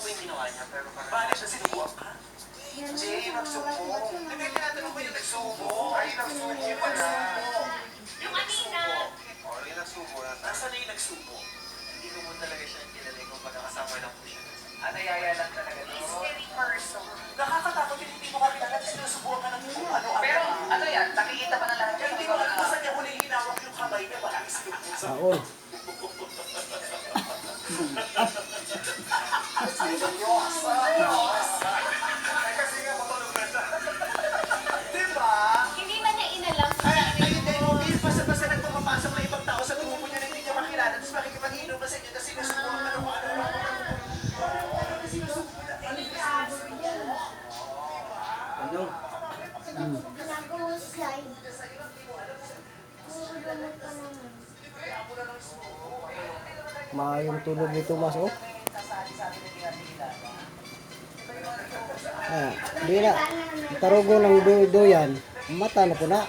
po yung ginawa niya, pero parang... Paano siya sinubukan ka? Jay, nagsumbong. Hindi, tinatanong mo yung nagsumbong. Ay, nagsumbong pala. Yung kanina. O, yung nagsumbong. Nasaan na yung nagsumbong? Hindi ko po talaga siya kilala kung pagkakasama lang po siya. Nayaya lang talaga doon. Mystery person. Nakakatakot yung hindi mo kami agad sinusubukan ka ng kung ano-ano. Pero ano yan, nakikita pa na lahat Kaya yan. hindi ko alam kung saan niya huling hinawak yung kamay niya. Baka isinubukan sa Saon. seryosa. Kasi nga matulog na siya. Diba? Hindi man niya inalam sa Ay, sarili hindi, mo. hindi. Basta-basta nagpapapasok na ibang tao sa grupo niya na hindi niya makilala. Tapos makikipag-inom na sa inyo. Tapos sinusubukan ka ng kung ano-ano. Ano? Maayong tulog ni Tomas, oh. Di na. Tarugo ng doyan. Mata na po na.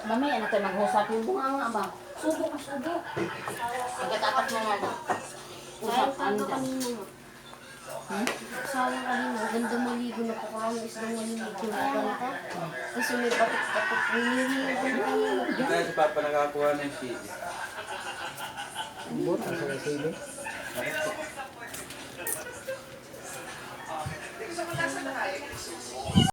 Mamaya na tayo mag-usap yung bunga nga ba? Subo ka, subo. Pagkatapat mo nga ba? Usap ka na kanina. Sayang kanina, ganda maligo na pakarami isang maligo na ganda. Kasi may patok-patok Hindi na si Papa nakakuha ng CD. Ambot, ang sarasili. Bakit po?